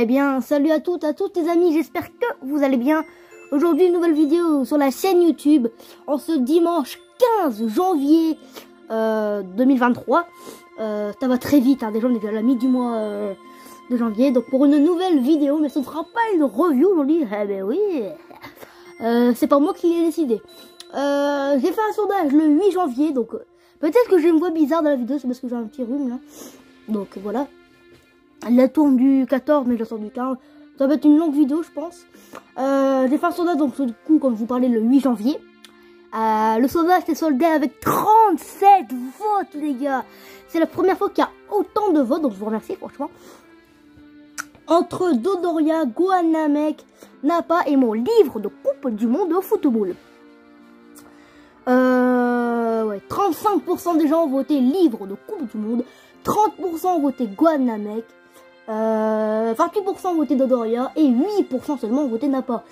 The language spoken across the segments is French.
Eh bien, salut à toutes les amis, j'espère que vous allez bien. Aujourd'hui, une nouvelle vidéo sur la chaîne YouTube, en ce dimanche 15 janvier 2023. Ça va très vite, hein, déjà on est déjà à la mi du mois de janvier. Donc pour une nouvelle vidéo, mais ce ne sera pas une review aujourd'hui. Eh ben oui, c'est pas moi qui l'ai décidé. J'ai fait un sondage le 8 janvier, donc peut-être que j'ai une voix bizarre dans la vidéo, c'est parce que j'ai un petit rhume là. Donc voilà. La tourne du 14, mais je la sors du 15. Ça va être une longue vidéo, je pense. J'ai fait un sondage, donc du coup, comme je vous parlais, le 8 janvier. Le sondage s'est soldé avec 37 votes, les gars. C'est la première fois qu'il y a autant de votes, donc je vous remercie, franchement. Entre Dodoria, Gohan Namek, Nappa et mon livre de Coupe du Monde au football. Ouais, 35% des gens ont voté livre de Coupe du Monde. 30% ont voté Gohan Namek. 28% ont voté Dodoria et 8% seulement ont voté Nappa.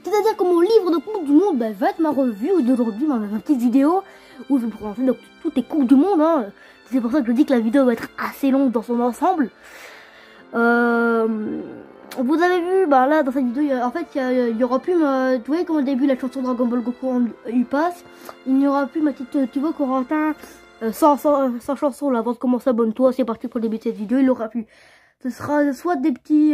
C'est-à-dire que mon livre de Coupe du Monde va être ma revue d'aujourd'hui, ma petite vidéo où je vais vous présenter donc toutes les Coupes du Monde. Hein. C'est pour ça que je dis que la vidéo va être assez longue dans son ensemble. Vous avez vu, bah là dans cette vidéo, en fait il y aura plus, vous voyez comme au début la chanson Dragon Ball Goku il passe, il n'y aura plus ma petite, tu vois Corentin, sans chanson là, avant de commencer, abonne-toi, c'est parti pour le début de cette vidéo, il aura plus. Ce sera soit des petits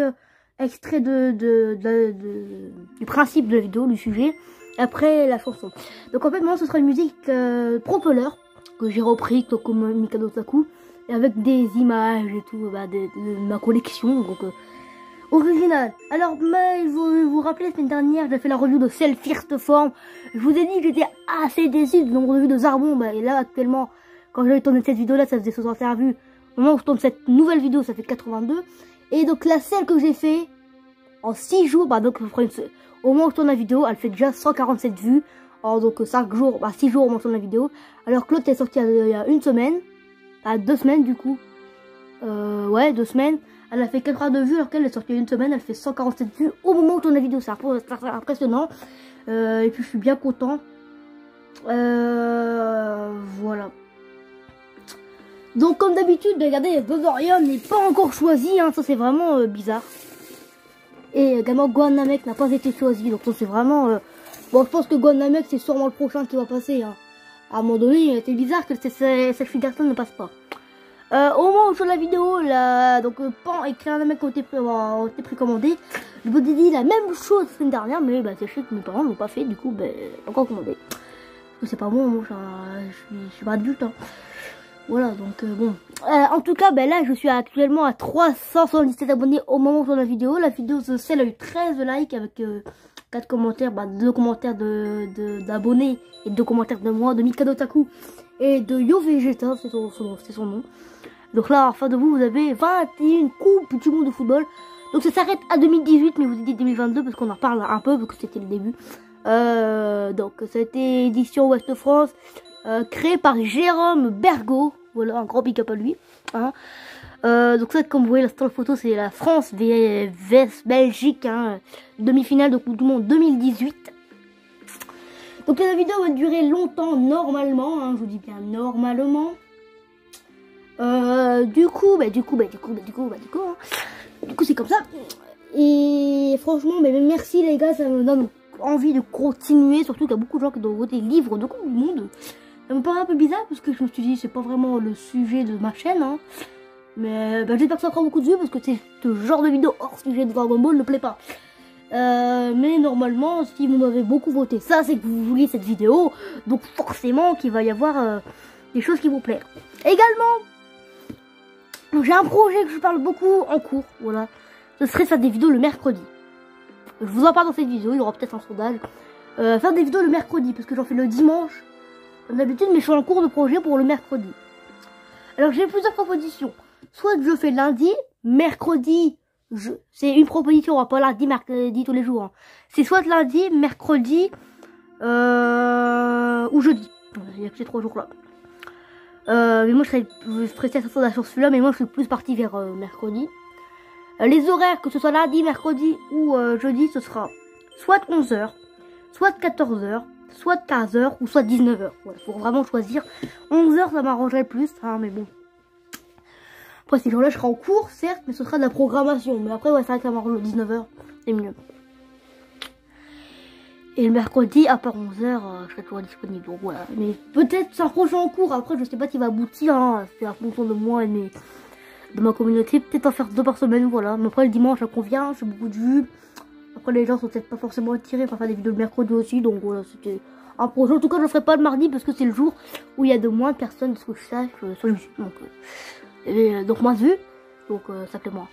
extraits du principe de la vidéo, du sujet, après la chanson. Donc en fait maintenant ce sera une musique Propeller, que j'ai repris comme Mikado Taku, et avec des images et tout, de ma collection, donc original. Alors, mais je vous rappelle, la semaine dernière, j'ai fait la review de Cell First Form. Je vous ai dit que j'étais assez déçu du nombre de vues de Zarbon. Bah, et là, actuellement, quand j'avais tourné cette vidéo-là, ça faisait 61 vues. Au moment où je tourne cette nouvelle vidéo, ça fait 82. Et donc, la celle que j'ai fait en 6 jours, bah, donc, au moment où je tourne la vidéo, elle fait déjà 147 vues. Alors, donc, 5 jours, 6 jours au moment où je tourne la vidéo. Alors que l'autre est sorti il y a une semaine. 2 semaines, du coup. Ouais, 2 semaines. Elle a fait 82 vues alors qu'elle est sortie il y a une semaine, elle fait 147 vues au moment où je tourne la vidéo, c'est impressionnant. Et puis je suis bien content. Voilà. Donc comme d'habitude, regardez, Dodoria n'est pas encore choisi, hein, ça c'est vraiment bizarre. Et également Gohan Namek n'a pas été choisi, donc ça c'est vraiment... Bon, je pense que Gohan Namek c'est sûrement le prochain qui va passer. Hein. À un moment donné, c'est bizarre que cette filiation ne passe pas. Au moment où je fais la vidéo, donc Pan et Clan Namek ont été précommandés. Je vous ai dit la même chose la semaine dernière, mais c'est chiant que mes parents l'ont pas fait, du coup, encore commandé. Parce que c'est pas moi, je suis pas adulte. Hein. Voilà, donc bon. En tout cas, là, je suis actuellement à 377 abonnés au moment où je fais la vidéo. La vidéo de celle a eu 13 likes avec 4 commentaires, 2 commentaires d'abonnés et 2 commentaires de moi, de Mikado Taku et de Yo Vegeta, c'est son nom. Donc là, en face de vous, vous avez 21 coupes du monde de football. Donc ça s'arrête à 2018, mais vous avez dit 2022 parce qu'on en parle un peu, parce que c'était le début. Donc ça a été édition Ouest France, créé par Jérôme Bergot. Voilà, un grand big up à lui. Hein. Donc ça, comme vous voyez, la photo, c'est la France vs Belgique, hein, demi-finale de Coupe du Monde 2018. Donc la vidéo va durer longtemps, normalement, hein, je vous dis bien normalement. Du coup, c'est comme ça. Et franchement, merci les gars, ça me donne envie de continuer. Surtout qu'il y a beaucoup de gens qui doivent voter livre de Coupe du Monde. Ça me paraît un peu bizarre parce que je me suis dit, c'est pas vraiment le sujet de ma chaîne. Hein. Mais j'espère que ça fera beaucoup de vues parce que ce genre de vidéo hors sujet de Dragon Ball ne plaît pas. Mais normalement, si vous m'avez beaucoup voté ça, c'est que vous vouliez cette vidéo. Donc forcément qu'il va y avoir des choses qui vont plaire. Également, j'ai un projet que je parle beaucoup en cours, voilà. Ce serait de faire des vidéos le mercredi. Je vous en parle dans cette vidéo, il y aura peut-être un sondage. Faire des vidéos le mercredi, parce que j'en fais le dimanche, comme d'habitude, mais je suis en cours de projet pour le mercredi. Alors j'ai plusieurs propositions. Soit je fais lundi, mercredi, c'est une proposition, pas lundi, mercredi tous les jours. Hein. C'est soit lundi, mercredi, ou jeudi. Il y a que ces 3 jours là. Mais moi je ferais cette sondage sur celui-là, mais moi je suis plus partie vers mercredi. Les horaires, que ce soit lundi, mercredi ou jeudi, ce sera soit 11h, soit 14h, soit 15h ou soit 19h. Voilà, faut vraiment choisir. 11h ça m'arrangerait plus, hein, mais bon. Après, ces jours-là, je serai en cours, certes, mais ce sera de la programmation. Mais après, ouais, c'est vrai qu'à le 19h, c'est mieux. Et le mercredi, à part 11h, je serai toujours disponible. Donc voilà. Mais peut-être c'est un projet en cours. Après, je sais pas s'il va aboutir. Hein. C'est en fonction de moi et de ma communauté. Peut-être en faire 2 par semaine, voilà. Mais après, le dimanche, ça convient. J'ai beaucoup de vues. Après, les gens sont peut-être pas forcément attirés par faire des vidéos le mercredi aussi. Donc voilà, c'était un projet. En tout cas, je le ferai pas le mardi parce que c'est le jour où il y a de moins de personnes, de ce que je sache, sur YouTube. Donc moins de vues. Donc ça plaît moi.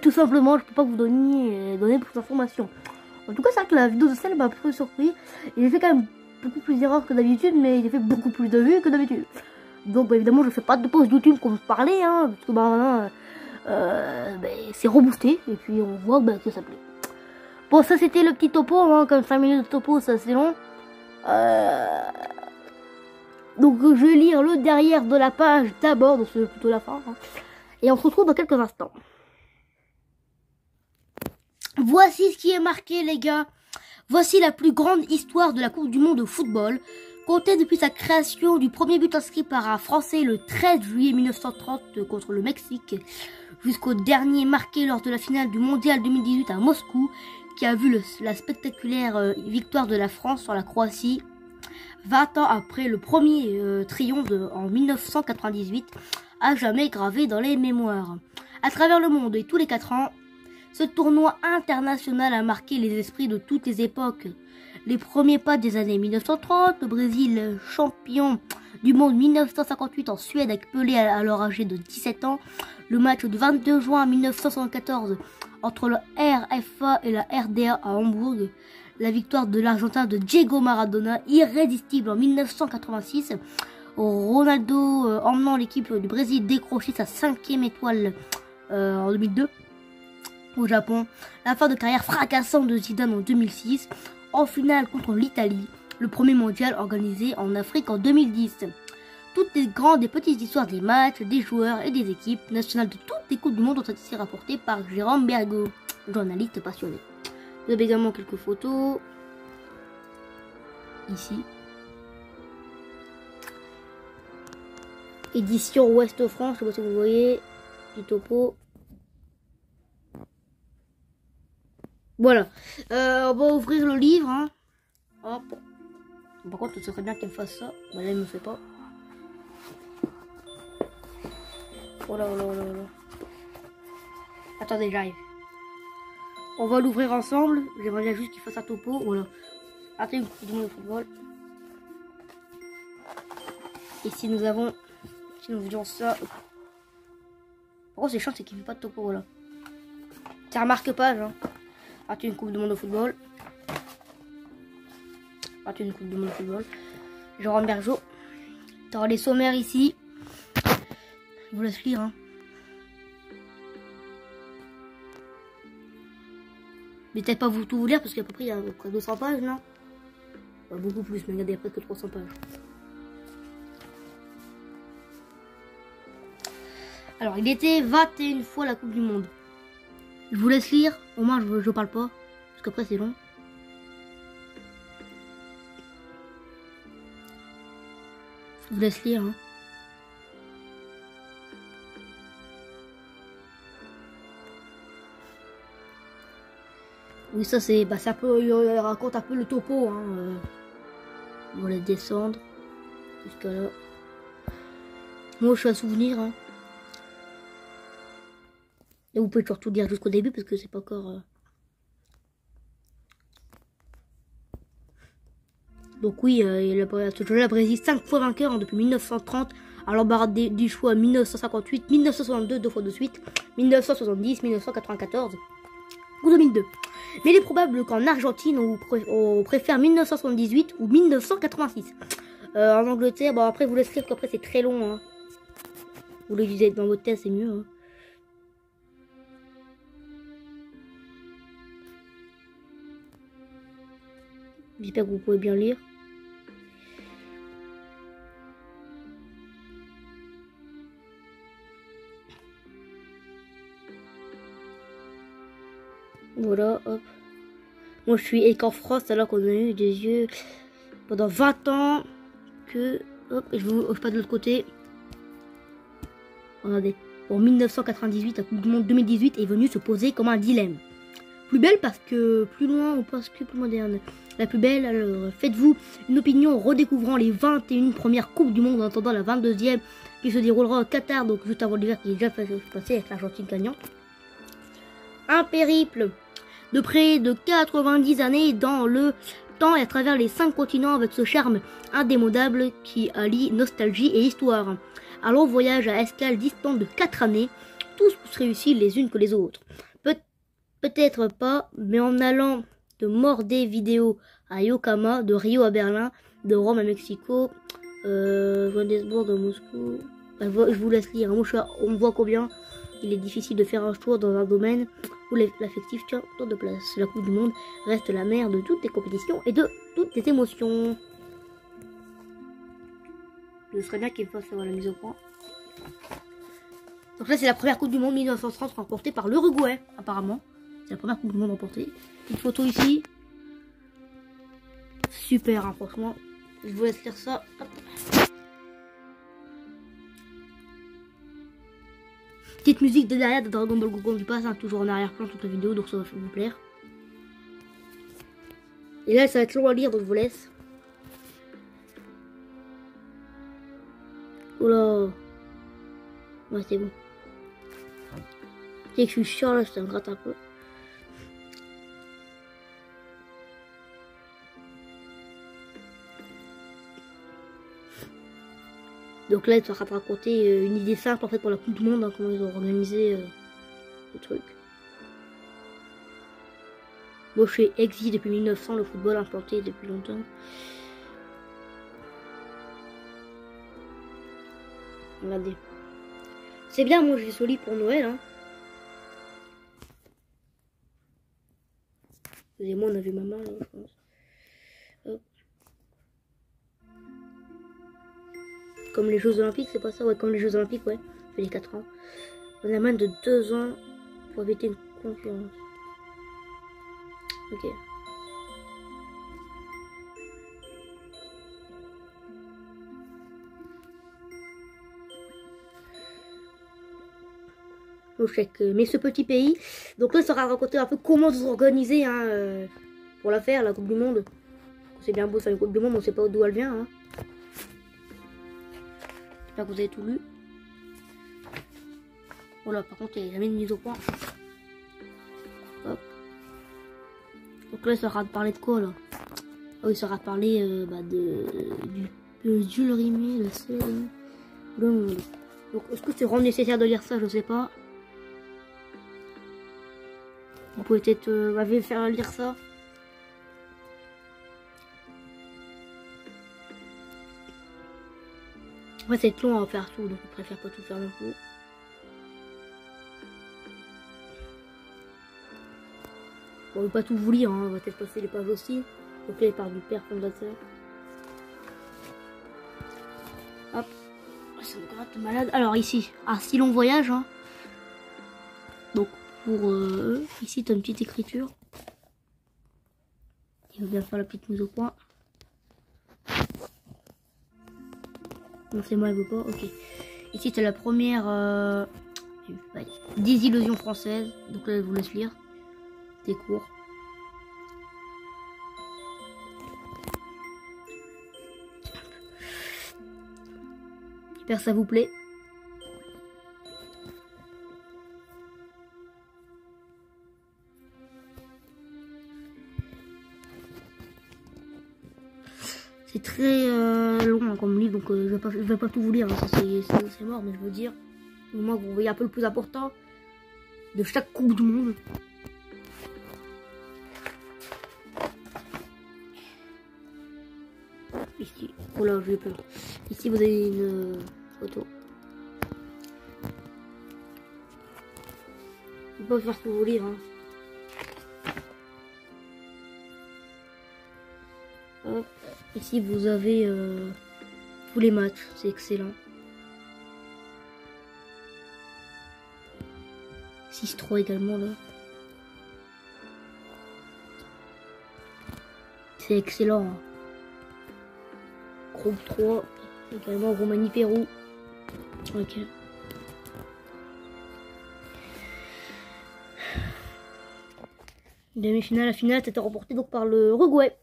Tout simplement, je peux pas vous donner plus d'informations. En tout cas, c'est vrai que la vidéo de celle m'a un peu surpris. Et j'ai fait quand même beaucoup plus d'erreurs que d'habitude, mais j'ai fait beaucoup plus de vues que d'habitude. Donc, bah, évidemment, je fais pas de pause YouTube comme je parlais, hein, parce que bah, c'est reboosté. Et puis, on voit que ça plaît. Bon, ça, c'était le petit topo, hein, comme 5 minutes de topo, ça c'est long. Donc, je vais lire le derrière de la page d'abord, donc c'est plutôt la fin. Hein, et on se retrouve dans quelques instants. Voici ce qui est marqué, les gars. Voici la plus grande histoire de la Coupe du Monde de football. Comptée depuis sa création du premier but inscrit par un Français le 13 juillet 1930 contre le Mexique, jusqu'au dernier marqué lors de la finale du Mondial 2018 à Moscou, qui a vu la spectaculaire victoire de la France sur la Croatie, 20 ans après le premier triomphe en 1998, à jamais gravé dans les mémoires. À travers le monde et tous les 4 ans, ce tournoi international a marqué les esprits de toutes les époques. Les premiers pas des années 1930, le Brésil champion du monde 1958 en Suède avec Pelé alors âgé de 17 ans, le match du 22 juin 1974 entre le RFA et la RDA à Hambourg, la victoire de l'Argentin de Diego Maradona, irrésistible en 1986, Ronaldo emmenant l'équipe du Brésil décrocher sa 5e étoile en 2002. Au Japon, la fin de carrière fracassante de Zidane en 2006, en finale contre l'Italie, le premier mondial organisé en Afrique en 2010. Toutes les grandes et petites histoires des matchs, des joueurs et des équipes nationales de toutes les coupes du monde ont été rapportées par Jérôme Bergo, journaliste passionné. Vous avez également quelques photos. Ici. Édition Ouest France, je sais pas si vous voyez. Du topo. Voilà, on va ouvrir le livre. Hein. Hop. Par contre, ce serait bien qu'elle fasse ça. Bah, là, elle me fait pas. Voilà. Attendez, j'arrive. On va l'ouvrir ensemble. J'aimerais bien juste qu'il fasse un topo. Voilà. Attendez, une coupe du monde de football. Ici, nous avons. Si nous faisons ça. Par contre, c'est chiant, c'est qu'il ne fait pas de topo. Voilà. C'est un marque-page. Hein. Une coupe du monde de football. Une coupe du monde de football. Jérôme Bergeau. T'auras les sommaires ici. Je vous laisse lire. Hein. Mais peut-être pas vous tout vous lire parce qu'à peu près il y a à peu près 200 pages, non? Pas beaucoup plus, mais regardez, il y a presque 300 pages. Alors, il était 21 fois la Coupe du Monde. Je vous laisse lire, au moins je parle pas, parce qu'après c'est long. Je vous laisse lire. Hein. Oui, ça c'est un peu, il raconte un peu le topo. Hein. On va les descendre jusqu'à là. Moi je suis à souvenir. Hein. Et vous pouvez toujours tout dire jusqu'au début parce que c'est pas encore. Donc oui, il a Brésil 5 fois vainqueur hein, depuis 1930, à l'embarras du choix 1958, 1962 2 fois de suite, 1970, 1994 ou 2002. Mais il est probable qu'en Argentine on préfère 1978 ou 1986. En Angleterre, bon après vous laissez lire qu'après c'est très long. Hein. Vous le lisez dans votre tête, c'est mieux. Hein. J'espère que vous pouvez bien lire. Voilà, hop. Moi je suis Écan Frost alors qu'on a eu des yeux pendant 20 ans que... Hop, et je vous passe de l'autre côté. Regardez. En 1998, la Coupe du Monde 2018 est venue se poser comme un dilemme. Plus belle parce que plus loin ou parce que plus moderne. La plus belle, alors faites-vous une opinion en redécouvrant les 21 premières Coupes du Monde en attendant la 22e qui se déroulera au Qatar, donc juste avant l'hiver qui est déjà passé avec l'Argentine gagnant. Un périple de près de 90 années dans le temps et à travers les 5 continents avec ce charme indémodable qui allie nostalgie et histoire. Un long voyage à escale distante de 4 années, tous plus réussis les unes que les autres. Peut-être pas, mais en allant de Montevideo à Yokohama, de Rio à Berlin, de Rome à Mexico, Johannesburg à Moscou. Je vous laisse lire. On voit combien il est difficile de faire un choix dans un domaine où l'affectif tient tant de place. La Coupe du Monde reste la mère de toutes les compétitions et de toutes les émotions. Je serais bien qu'il fasse la mise au point. Donc là, c'est la première Coupe du Monde 1930 remportée par l'Uruguay, apparemment. C'est la première Coupe du Monde remportée. Une photo ici. Super, hein, franchement. Je vous laisse lire ça. Hop. Petite musique de derrière de Dragon Ball Goku du passe, hein, toujours en arrière-plan toute la vidéo, donc ça va vous plaire. Et là, ça va être long à lire, donc je vous laisse. Oula. Ouais, c'est bon. C'est que je suis chiant là, ça me gratte un peu. Donc là, il sera raconter une idée simple en fait pour la Coupe du Monde, hein, comment ils ont organisé le truc. Moi, je suis exilé depuis 1900, le football implanté depuis longtemps. Regardez. C'est bien, moi j'ai soli pour Noël. Hein. Excusez-moi, on a vu maman là, je pense. Hop. Comme les Jeux Olympiques, c'est pas ça? Ouais, comme les Jeux Olympiques, ouais. Ça fait les 4 ans. On a moins de 2 ans pour éviter une concurrence. Ok. Au chèque. Mais ce petit pays, donc là, ça va raconter un peu comment vous organiser hein, pour la faire, la Coupe du Monde. C'est bien beau, ça, la Coupe du Monde, on sait pas d'où elle vient. Hein. J'espère que vous avez tout lu. Voilà, par contre, il n'y a jamais de mise au point. Hop. Donc là, ça va parler de quoi là? Ah oui, ça va parler de Jules Rimet, le seul. Donc, est-ce que c'est vraiment nécessaire de lire ça? Je sais pas. Vous pouvez peut-être m'avoir faire lire ça. Ouais, c'est long à faire tout, donc je préfère pas tout faire non plus. Bon, je vais pas tout vous lire, hein. On va peut-être passer les pages aussi. Donc là, il parle du père fondateur. Hop. Ça me gratte malade. Alors ici, un si long voyage. Hein. Donc pour ici, tu as une petite écriture. Il va bien faire la petite mise au point. Non, c'est moi, elle veut pas. Ok. Ici, tu as la première désillusion française. Donc là, je vous laisse lire. C'est court. J'espère que ça vous plaît. C'est très long hein, comme livre, donc je vais pas tout vous lire, hein, c'est mort, mais je veux dire, au moins vous voyez un peu le plus important de chaque Coupe du Monde. Ici, oh là, j'ai peur. Ici, vous avez une photo. Je vais pas faire tout vous lire. Hein. Hop. Ici, vous avez tous les matchs. C'est excellent. 6-3 également, là. C'est excellent. Hein. Groupe 3, également Roumanie-Pérou. Ok. Demi-finale, la finale, c'était remporté donc par le Uruguay.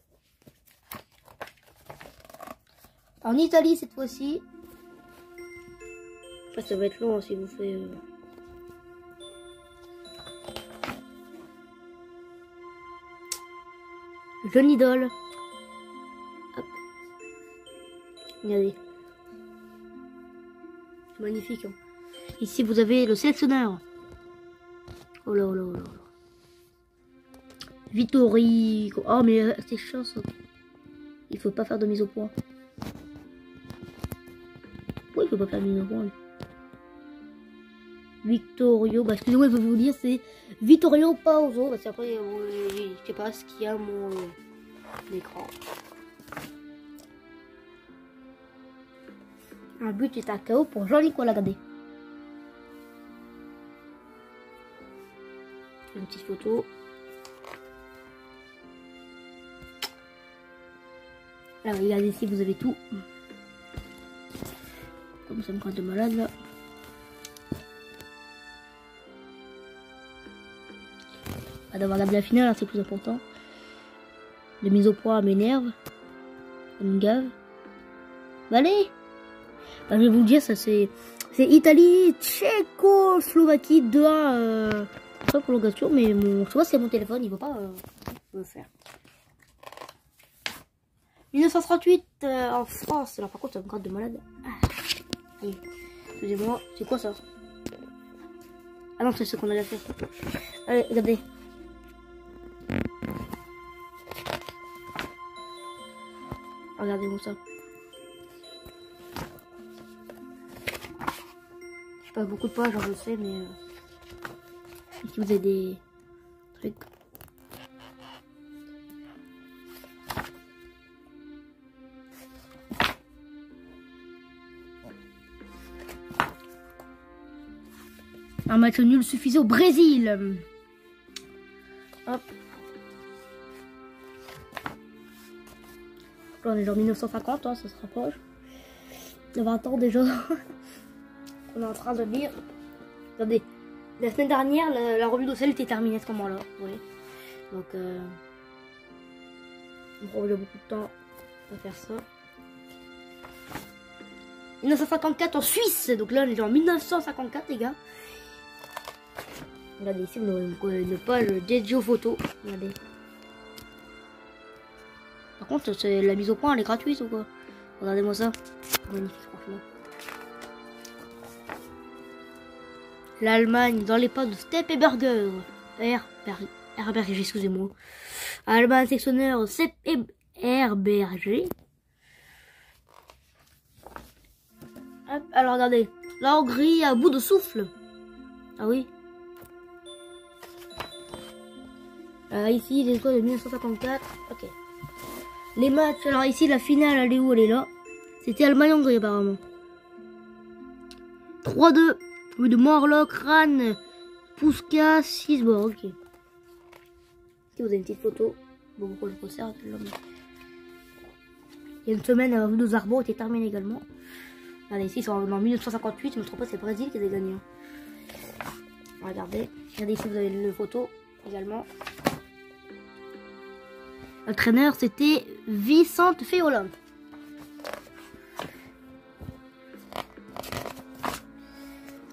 En Italie cette fois-ci. Ça va être long hein, si vous faites. Jeune idole. Hop. Regardez. Magnifique. Hein. Ici vous avez le sélectionneur. Oh là oh là oh là. Vittori. Oh mais c'est chiant ça. Il faut pas faire de mise au point. Pourquoi il faut pas faire de mise au point lui? Vittorio, bah excusez-moi, je vais vous dire, c'est Vittorio Pauso, parce qu'après, je sais pas ce qu'il y a mon écran. Un but est à KO pour Jean-Nicolas Gadé. Une petite photo. Là, regardez ici, vous avez tout. Comme ça me compte de malade là. D'avoir la finale, hein, c'est plus important. Les mises au point m'énerve. Ça me gave. Bah allez, bah, je vais vous le dire, ça c'est Italie, Tchécoslovaquie 2-1 sans prolongation, mais je vois c'est mon téléphone, il ne va pas le faire. 1938 en France, alors par contre ça me gratte de malade. Ah. Excusez-moi, c'est quoi ça? Ah non, c'est ce qu'on a déjà fait. Allez, regardez. Regardez-moi ça. Je passe beaucoup de pages, je le sais, mais ici vous avez des trucs. Un match nul suffisait au Brésil. Hop. Là, on est genre 1950, hein, ça se rapproche. Il y a 20 ans déjà. On est en train de lire. Regardez, la semaine dernière, la revue d'Ocel était terminée à ce moment-là. Oui. Donc, on j'ai beaucoup de temps à faire ça. 1954 en Suisse. Donc là, on est en 1954, les gars. Regardez ici, vous avez une page dédiée aux photos. Regardez. Par contre, la mise au point, elle est gratuite ou quoi? Regardez-moi ça. Magnifique, franchement. L'Allemagne dans les pas de Stepp et Berger. Herberger, excusez-moi. Allemagne, sectionneur Stepp et Herberger. Hop, alors regardez. La Hongrie à bout de souffle. Ah oui. Ici, les étoiles de 1954. Ok. Les matchs, alors ici la finale, elle est où? Elle est là. C'était Allemagne-Hongrie apparemment. 3-2. Oui, de Morlock, Ran, Puska, Sisborg. Ok. Ici vous avez une petite photo. Bon, pourquoi je conserve celle-là? Il y a une semaine, la rue de Zarbo était terminée également. Regardez, ici, c'est en 1958. Je me trompe pas, c'est le Brésil qui a gagné. Regardez. Regardez ici, vous avez une photo également. L'entraîneur, c'était Vicente Feola.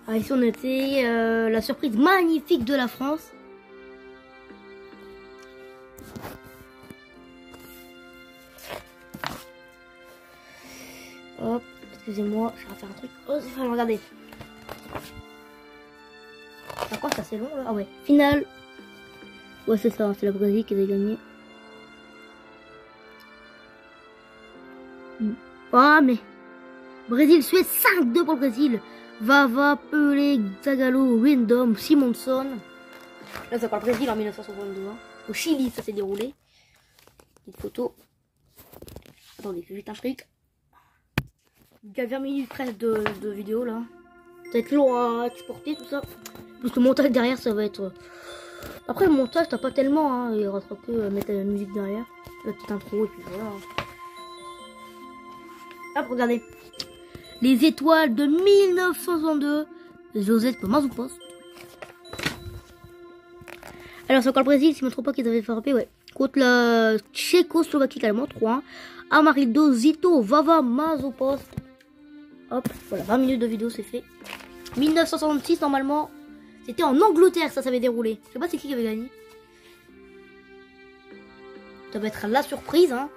Ah, ici, on était la surprise magnifique de la France. Hop, excusez-moi, je vais faire un truc. Oh, regardez. Par contre, c'est assez long là. Ah ouais, finale. Ouais, c'est ça, c'est la Brésil qui a gagné. Ah, mais Brésil-Suède 5-2 pour le Brésil. Vava, Pelé, Zagallo, Windom, Simonson. Là, c'est pas le Brésil en 1962. Hein. Au Chili, ça s'est déroulé. Petite photo. Attendez, je vais un truc. Il y a 20 minutes presque de vidéo là. Ça va être long à exporter tout ça. Plus le montage derrière, ça va être. Après, le montage, t'as pas tellement. Hein. Il restera que mettre la musique derrière. La petite intro et puis voilà. Hop, regardez. Les étoiles de 1962 de Joseph Mazzupost. Alors c'est encore le Brésil, si je ne me trompe pas qu'ils avaient frappé, ouais. Contre la Tchécoslovaquie également, 3-1. Amarildo, Zito, Vava, Mazopost. Hop, voilà, 20 minutes de vidéo, c'est fait. 1966, normalement, c'était en Angleterre, ça s'avait déroulé. Je sais pas c'est qui avait gagné. Ça va être la surprise, hein.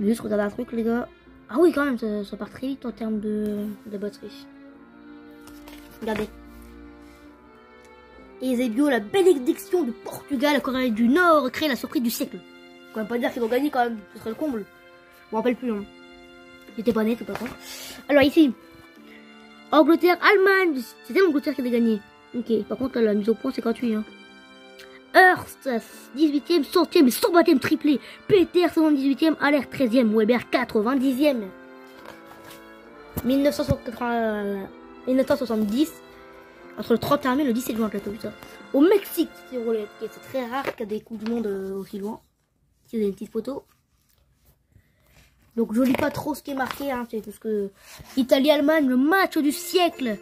Je vais juste regarder un truc, les gars. Ah oui, quand même, ça part très vite en termes de batterie. Regardez. Eusébio, la bénédiction du Portugal, la Corée du Nord, crée la surprise du siècle. On va pas dire qu'ils ont gagné quand même, ce serait le comble. Je me rappelle plus. Hein. J'étais pas né, c'est pas ça. Alors ici, Angleterre, Allemagne, c'était l'Angleterre qui avait gagné. Ok, par contre la mise au point c'est gratuit. Hein. Hearst, 18e, 100e et 120e triplé. Peter, 78e, Aller, 13e, Weber, 90e. 1970, entre le 31 mai et le 17 juin, ça. Au Mexique, c'est très rare qu'il y ait des Coupes du Monde aussi loin. Ici, vous avez une petite photo. Donc, je lis pas trop ce qui est marqué, hein, c'est parce que Italie-Allemagne, le match du siècle.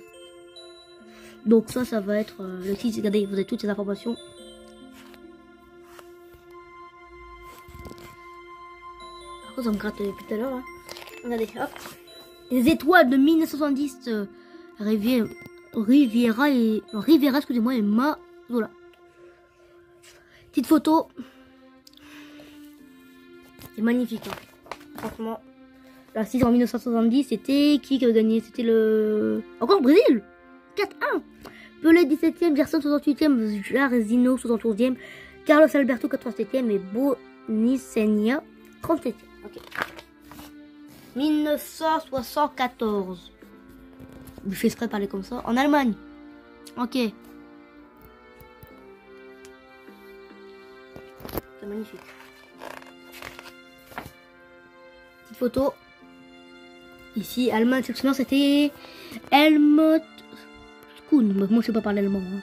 Donc, ça va être le titre. Regardez, vous avez toutes ces informations. Ça me gratte depuis tout à l'heure. Hein. Regardez, hop. Les étoiles de 1970, Riviera, excusez-moi, et Mazola. Petite photo. C'est magnifique. Hein. Franchement. La 6 en 1970, c'était qui avait gagné? C'était le... Encore le Brésil 4-1. Pelé 17e, Gerson 68e, Jairzinho 71e, Carlos Alberto 87e et Bonicenia 37e. Ok. 1974. Je fais exprès de parler comme ça. En Allemagne. Ok. C'est magnifique. Petite photo. Ici, Allemagne, sectionneur, c'était Helmut Kuhn. Moi, je sais pas parler allemand. Hein.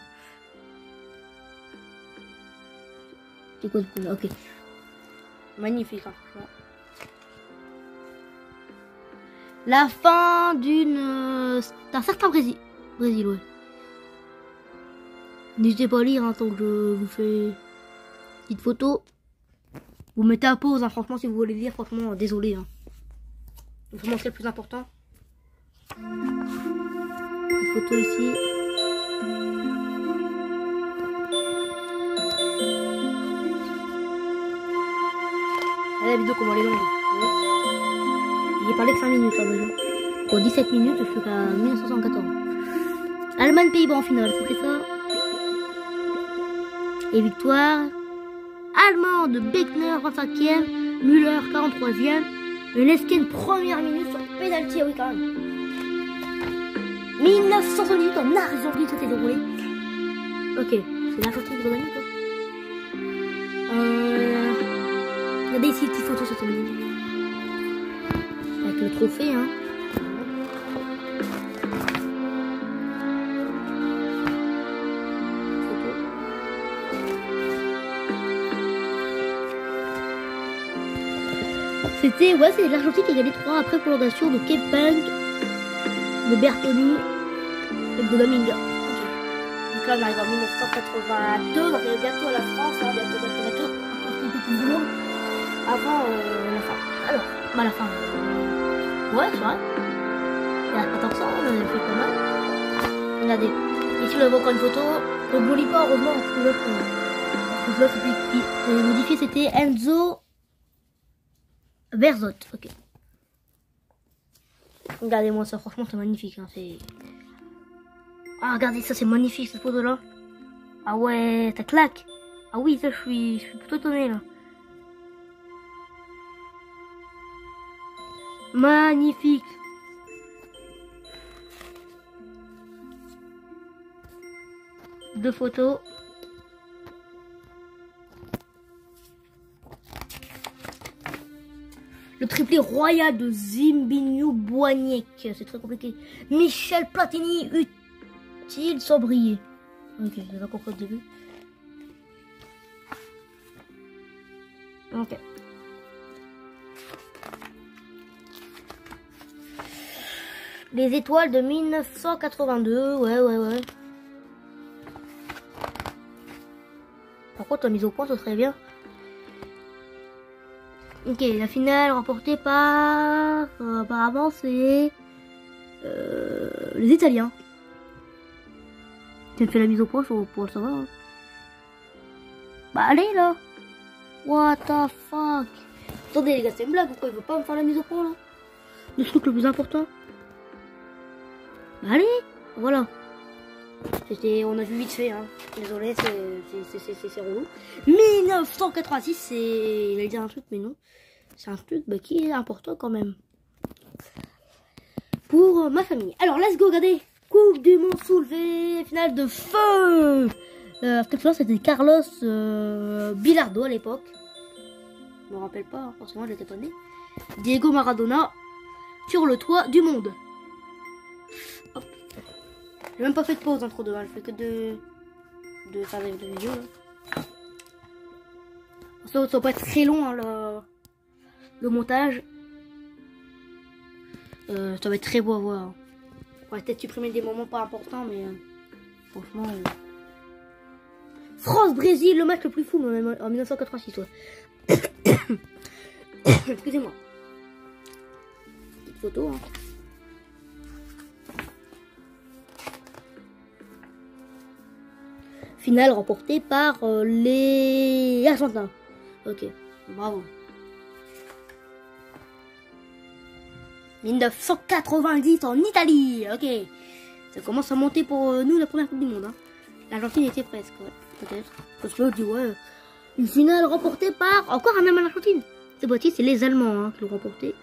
C'est quoi ce coup? Ok. Magnifique, hein, franchement. La fin d'un certain Brésil. Ouais. N'hésitez pas à lire, hein, tant que je vous fais une petite photo. Vous mettez à pause, hein, franchement, si vous voulez lire, franchement, désolé. Hein. Vraiment, c'est le plus important. Une photo ici. Allez, la vidéo, comment elle est longue. J'ai parlé que 5 minutes là déjà. Pour 17 minutes, je suis à 1974. Allemagne, Pays-Bas en finale, c'était ça. Et victoire. Allemande, Beckner 25e, Müller 43e. Le Nesken première minute sur pénalty, oui quand même. 1978 en Argentine, c'était déroulé. Ok, c'est l'Argentine qui a gagné quoi. Regardez ici, petite photo sur ce menu. Avec le trophée, hein. C'était, ouais, c'est l'Argentine qui a gagné 3 après prolongation de Kepang, de Bertoni et de Dominga. Okay. Donc là, on arrive en 1982, donc on est bientôt à la France, hein, bientôt, encore quelques petits jours avant la fin. Alors, bah la fin. Ouais, c'est vrai. Il y a pas tant que ça, on a fait pas mal. Regardez, ici on a encore une photo. Donc je lis pas, heureusement, parce que l'autre, c'était modifié, c'était Enzo Berzot. Ok. Regardez-moi ça, franchement, c'est magnifique. Hein, ah, regardez ça, c'est magnifique cette photo-là. Ah ouais, ça claque. Ah oui, ça, je suis plutôt étonné là. Magnifique. Deux photos. Le triplé royal de Zimbigno Boignac. C'est très compliqué. Michel Platini, utile sans briller. Ok, j'ai pas compris au début. Ok. Les étoiles de 1982. Ouais. par contre la mise au point, ce serait bien. Ok, la finale remportée par... apparemment c'est... les Italiens. Qui ont fait la mise au point pour le savoir. Hein. Bah allez là. What the fuck. Attendez les gars, c'est une blague ou quoi? Il veut pas me faire la mise au point là? Le truc le plus important. Bah allez. Voilà. On a vu vite fait, hein. Désolé, c'est relou. 1986, c'est... Il allait dire un truc, mais non. C'est un truc qui est important quand même. Pour ma famille. Alors, let's go, regardez. Coupe du monde soulevée, finale de feu. Cette fois, c'était Carlos Bilardo à l'époque. Je me rappelle pas, forcément, je n'étais pas né. Diego Maradona sur le toit du monde. Hop. J'ai même pas fait de pause entre deux, hein. Je fais que de faire des vidéos. Hein. Ça va pas être très long, hein, le montage. Ça va être très beau à voir. On va peut-être supprimer des moments pas importants, mais franchement. France-Brésil, le match le plus fou en 1986. Ouais. Excusez-moi. Petite photo. Hein. Finale remportée par les Argentins. Ok, bravo. 1990 en Italie. Ok, ça commence à monter pour nous la première Coupe du Monde. Hein. L'Argentine était presque, ouais, peut-être. Parce que l'autre dit ouais, une finale remportée par encore un Allemand Argentine. C'est Baptiste, c'est les Allemands hein, qui l'ont remporté.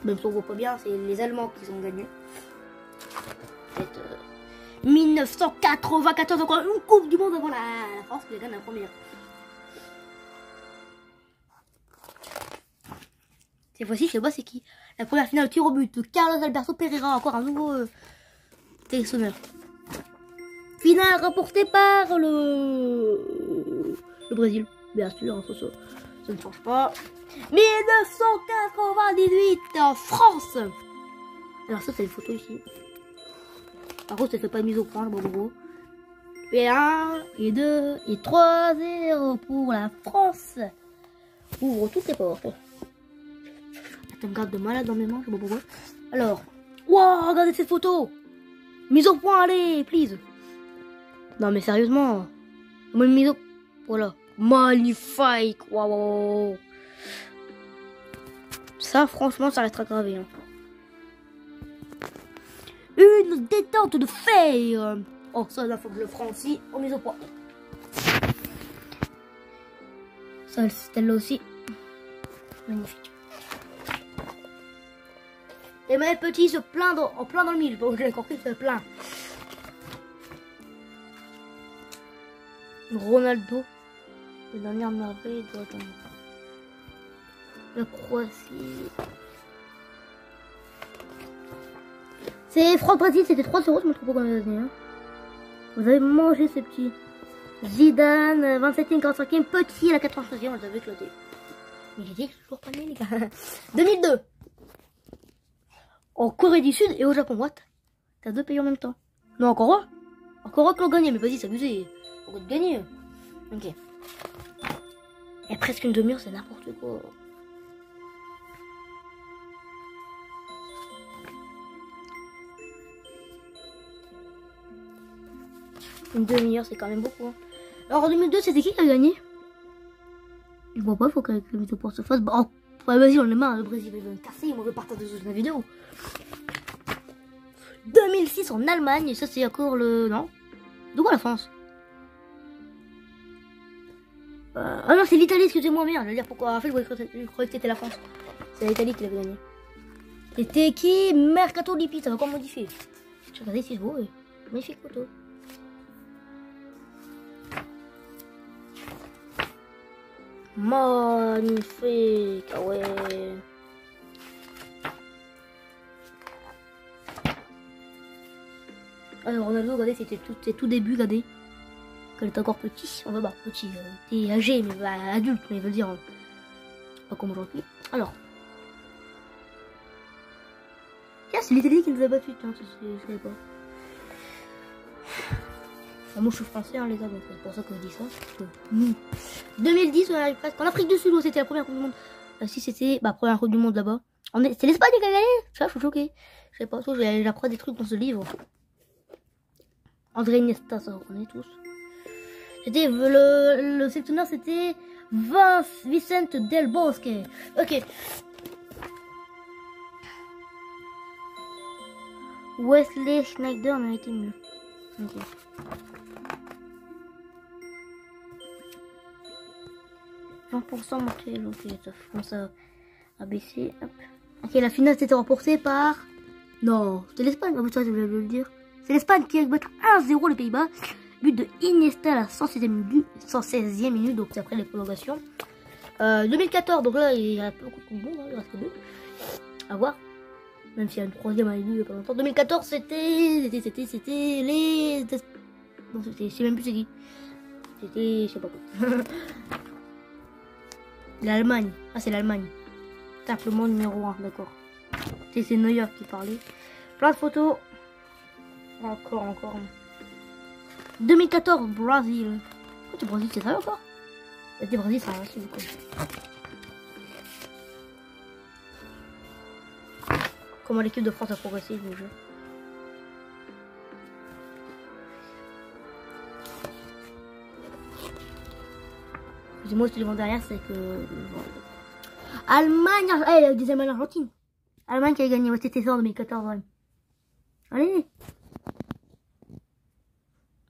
Même si on voit pas bien, c'est les Allemands qui ont gagné. 1994, encore une Coupe du Monde avant la France qui gagne la première. Cette fois-ci, je sais pas c'est qui. La première finale tir au but de Carlos Alberto Pereira, encore un nouveau sélectionneur. Finale remportée par le Brésil, bien sûr, ça ne change pas. 1998 en France. Alors ça, c'est une photo ici. Par contre, ça fait pas de mise au point, bon gros. Et 1, et 2, et 3-0 pour la France. Ouvre toutes les portes. Ça me garde de malade dans mes mains, je sais pas pourquoi. Alors, wow, regardez cette photo. Mise au point, allez, please. Non mais sérieusement. Une mise au... Voilà. Magnifique. Waouh. Ça, franchement, ça restera gravé. Hein. Une détente de fer. Oh, ça, là, faut que je le prenne aussi en mise au point. Ça, celle-là aussi. Magnifique. Et mes petits se plaindre en plein dans le mille. Bon, j'ai compris, se plaint. Ronaldo. La dernière merveille doit attendre. La Croatie. C'est France-Brésil, c'était 3-0, je me trompe pas combien d'années. Hein. Vous avez mangé ces petits. Zidane, 27e, 45e, petit à la 96e, on les avait éclatés. Mais j'ai dit que je suis toujours pas né, les gars. 2002. En Corée du Sud et au Japon, what? T'as deux pays en même temps. Non, encore un qui l'ont gagné, mais vas-y, c'est abusé. On va gagner. Ok. Il y a presque une demi-heure, c'est n'importe quoi. Une demi-heure, c'est quand même beaucoup. Hein. Alors en 2002, c'était qui a gagné? Je vois pas, faut que le vidéo pour se fasse. Bah, oh, ouais, vas-y, on est marre, le Brésil va me casser, on veut partager la vidéo. 2006 en Allemagne, et ça c'est encore le... Non? De quoi la France? Ah non, c'est l'Italie, excusez-moi, merde, je veux dire pourquoi. En fait, je croyais que c'était la France. C'est l'Italie qui l'avait gagné. C'était qui? Mercato Lippi, ça va encore modifier. Je regardais si c'est beau, et... magnifique photo. Magnifique, ah ouais. Alors Ronaldo, regardez, c'était tout début, regardez. Quand il était encore petit, on va voir, petit, il était âgé, mais bah, adulte, mais il veut dire, pas comme aujourd'hui. Alors. Tiens, c'est l'Italie qui nous a battus, je savais pas. moi je suis français hein, les gars, donc c'est pour ça que je dis ça. 2010 on arrive presque en Afrique du Sud où c'était la première coupe du monde. Si c'était première coupe du monde là-bas. C'est l'Espagne qui a gagné. Ça je suis choquée. Je sais pas, j'apprends des trucs dans ce livre. André Iniesta, ça on connaît tous. C'était le sélectionneur, c'était Vicente Del Bosque. Ok. Wesley Sneijder en a été mieux. Ok. %, monté, ok, ça commence à baisser. Hop. Ok, la finale c'était remportée par. Non, c'était l'Espagne, ça je voulais le dire. C'est l'Espagne qui a battu 1-0 les Pays-Bas. But de Iniesta à la 116e minute, donc c'est après les prolongations. 2014, donc là il y a beaucoup de monde, il reste que 2. À voir. Même s'il y a une troisième année il y a pas longtemps. 2014 c'était les. Non, je sais même plus c'est qui. C'était. Je sais pas quoi. L'Allemagne. Ah, c'est l'Allemagne. Simplement numéro 1, d'accord. C'est Neuer qui parlait. Plein de photos. Encore. 2014, Brésil. Pourquoi tu Brésil, c'est ça encore? Le Brésil, ça va aussi, du coup. Comment l'équipe de France a progressé, le jeu. Excusez-moi, ce que je demande derrière, c'est que. Allemagne, la deuxième Argentine. Allemagne qui a gagné, c'était ça en 2014. Ouais. Allez.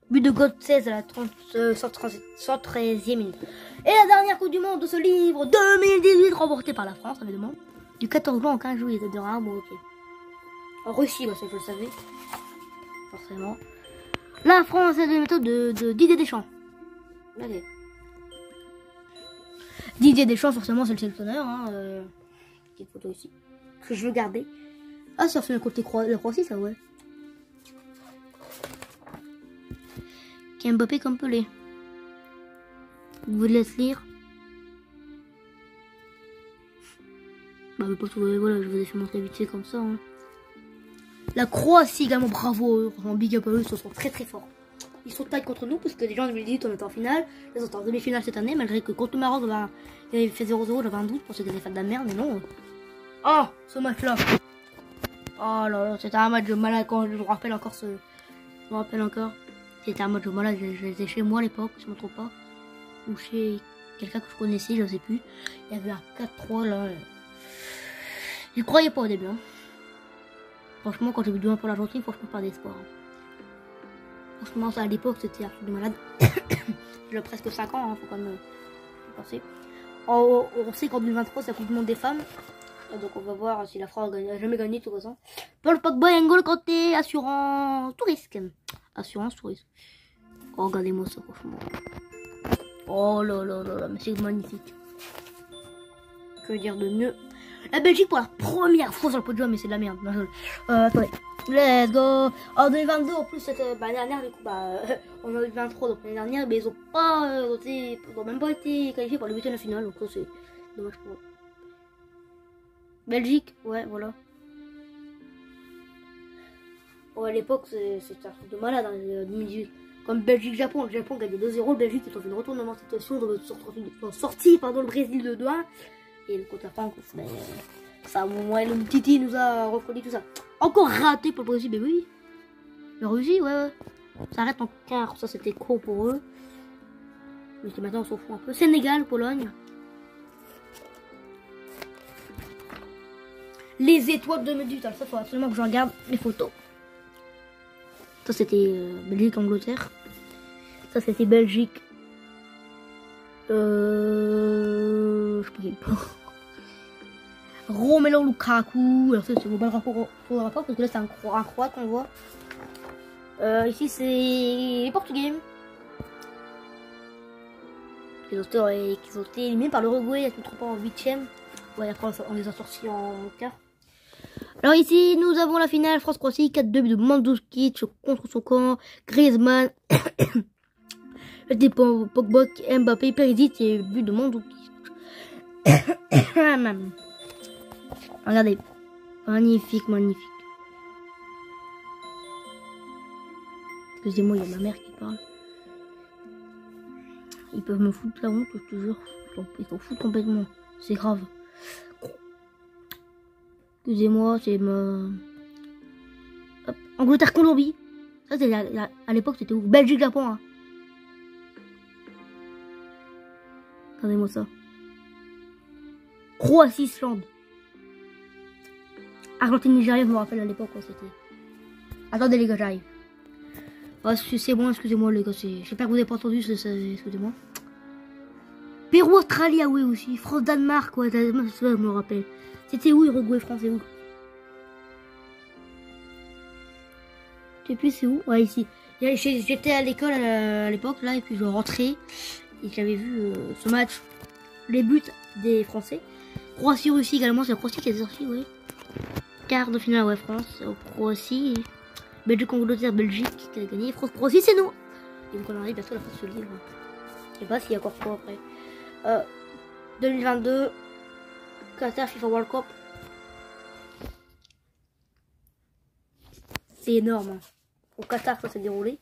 But de God 16 à la 113e minute. Et la dernière Coupe du Monde de ce livre, 2018, remportée par la France, évidemment. Du 14 juin au 15 juillet, de rare, bon, ok. En Russie, bah, ça je le savais. Forcément. La France a des méthodes de Didier Deschamps. Allez. Didier Deschamps, forcément, c'est le sélectionneur. Petite photo ici. Que je veux garder. Ah, ça fait le côté la Croatie, ça, ouais. Mbappé comme Pelé. Vous voulez laisser lire? Bah, mais pas tout, voilà, je vous ai fait montrer vite fait comme ça. Hein. La Croatie également, bravo. En big up à eux, ils sont très très forts. Ils sont taille contre nous parce que les gens en 2018 on était en finale. Ils sont en demi-finale cette année, malgré que contre le Maroc, il avait fait 0-0, j'avais un doute pour ceux qui avaient fait de la merde, mais non. Oh, ce match-là. Oh là là, c'était un match de malade quand je me rappelle encore Je me rappelle encore. C'était un match de malade, j'étais chez moi à l'époque, je me trompe pas. Ou chez quelqu'un que je connaissais, je sais plus. Il y avait un 4-3 là. Je croyais pas au début. Hein. Franchement, quand j'ai vu 2-1 pour l'Argentine, franchement, pas d'espoir. Franchement, ça à l'époque, c'était un truc de malade. J'ai presque 5 ans, hein, faut quand même penser. On sait qu'en 2023, c'est la Coupe du Monde des femmes. Donc on va voir si la France a jamais gagné de toute façon. Paul Pogba et N'Golo Kanté, assurance tout risque. Assurance tout risque. Oh, regardez-moi ça, franchement. Oh là là là là, mais c'est magnifique. Que dire de mieux? La Belgique pour la première fois sur le podium, mais c'est de la merde. Attendez. Let's go. En 2022, en plus, c'était l'année dernière, du coup, en 2023, donc l'année dernière, mais ils ont pas même pas été qualifiés pour le 8e de finale, donc c'est dommage pour eux. Belgique, ouais, voilà. Bon, à l'époque, c'était un truc de malade, en 2018. Comme Belgique-Japon, le Japon gagnait 2-0, le Belgique est en fait une retournement de situation, dans sortie, pardon, le Brésil de 2-1. Et le côté France, ça, ouais, le Titi nous a refroidi tout ça. Encore raté pour le Brésil, mais oui. La Russie, ouais. Ça arrête en quart, ça c'était con pour eux. Mais maintenant on s'en fout un peu. Sénégal, Pologne. Les étoiles de 2018, ça faut absolument que je regarde les photos. Ça c'était Belgique, Angleterre. Ça c'était Belgique. Je sais pas. Romelu Lukaku. Alors ça c'est le rapport parce que là c'est un croate qu'on voit. Ici c'est les Portugais. Qui ont été éliminés par l'Uruguay, je ne me trompe pas, en 8e. Ouais, après on les a sortis en quart. Alors ici nous avons la finale France-Croatie, 4-2 de Mandzukic contre son camp, Griezmann, Pogba, Mbappé, Perisic et but de Mandzukic. Regardez, magnifique. Excusez-moi, il y a ma mère qui parle. Ils peuvent me foutre la honte, je te jure. Ils s'en foutent complètement. C'est grave. Excusez-moi, c'est ma... Hop. Angleterre-Colombie. Ça, c'est à l'époque, c'était où? Belgique-Japon. Hein. Regardez-moi ça. Croatie-Islande. Argentine-Nigeria, je me rappelle à l'époque, ouais, c'était... Attendez les gars, j'arrive. Oh, c'est bon, excusez-moi les gars, j'espère que vous n'avez pas entendu, excusez-moi. Pérou-Australie, ah oui aussi. France-Danemark, ouais, je me rappelle. C'était où, Uruguay, France, c'est où? Je sais plus c'est où. Ouais, ici. J'étais à l'école à l'époque, là, et puis je rentrais. Et j'avais vu ce match. Les buts des Français. Croatie-Russie également, c'est la Croatie qui est sortie, ouais. Quart de finale, ouais, France, Croatie. Belgique-Angleterre, Belgique qui a gagné. France-Croatie, c'est nous. Et donc on arrive bientôt à la fin de ce livre. Je sais pas s'il y a encore quoi après. 2022. Qatar FIFA World Cup. C'est énorme. Hein. Au Qatar, ça s'est déroulé.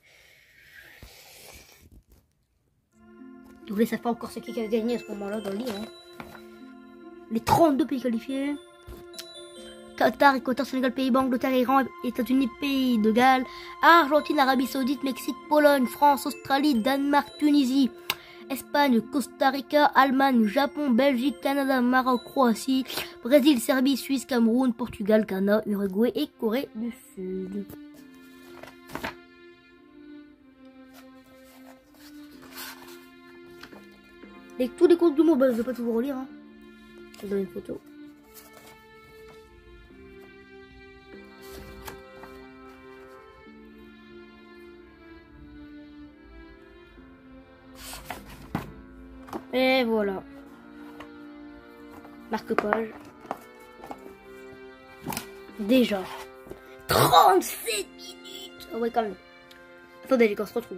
Vous ne savez pas encore ce qui a gagné à ce moment-là dans le livre. Hein. Les 32 pays qualifiés. Qatar, Équateur, Sénégal, Pays-Bas, Angleterre, Iran, États-Unis, Pays de Galles, Argentine, Arabie Saoudite, Mexique, Pologne, France, Australie, Danemark, Tunisie, Espagne, Costa Rica, Allemagne, Japon, Belgique, Canada, Maroc, Croatie, Brésil, Serbie, Suisse, Cameroun, Portugal, Ghana, Uruguay et Corée du Sud. Et tous les comptes du monde, bah, je ne vais pas tout vous relire. Hein. Je vous donne une photo. Et voilà. Marque-page. Déjà. 37 minutes. Ah ouais, quand même. Attendez, les gars, on se retrouve.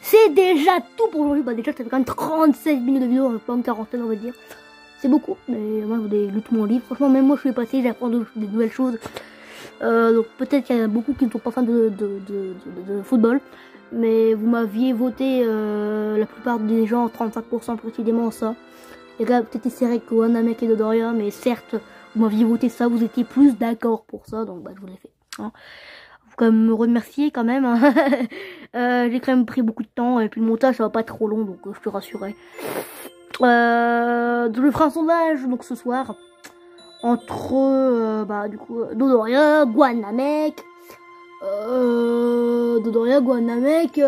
C'est déjà tout pour aujourd'hui. Bah, déjà, ça fait quand même 37 minutes de vidéo, pas une quarantaine, on va dire. C'est beaucoup, mais moi, vous avez lu tout mon livre. Franchement, même moi, je suis passé, j'apprends des nouvelles choses. Donc, peut-être qu'il y a beaucoup qui ne sont pas fans de football. Mais vous m'aviez voté, la plupart des gens, 35% précisément ça. Les gars, peut-être essayer que Wanamek et Dodoria, mais certes, vous m'aviez voté ça, vous étiez plus d'accord pour ça, donc bah, je vous l'ai fait. Hein. Faut quand même me remercier quand même. Hein. J'ai quand même pris beaucoup de temps, et puis le montage, ça va pas être trop long, donc je te rassurais. Je ferai un sondage, donc ce soir, entre, bah, du coup, Dodoria, Wanamek, Dodoria, Guanamek,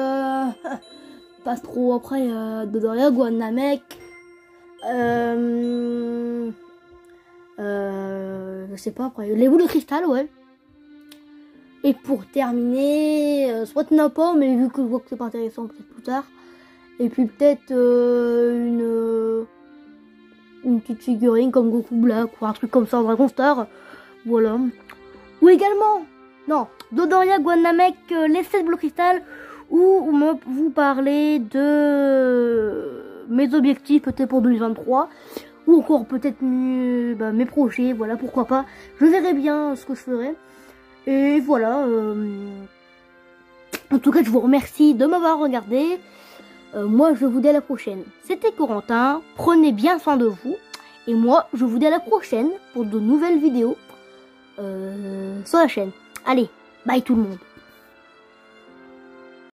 passe trop après, Dodoria, Guanamek, je sais pas après, les boules de cristal, ouais. Et pour terminer, soit Napa, mais vu que je vois que c'est pas intéressant, peut-être plus tard. Et puis peut-être une petite figurine comme Goku Black ou un truc comme ça, Dragon Star, voilà. Ou également, non, Dodoria, Guanamek, les 7 bleus cristal, ou vous parlez de mes objectifs peut-être pour 2023, ou encore peut-être mes projets, voilà, pourquoi pas. Je verrai bien ce que je ferai. Et voilà, en tout cas, je vous remercie de m'avoir regardé. Moi, je vous dis à la prochaine. C'était Corentin, prenez bien soin de vous. Et moi, je vous dis à la prochaine pour de nouvelles vidéos sur la chaîne. Allez, bye tout le monde.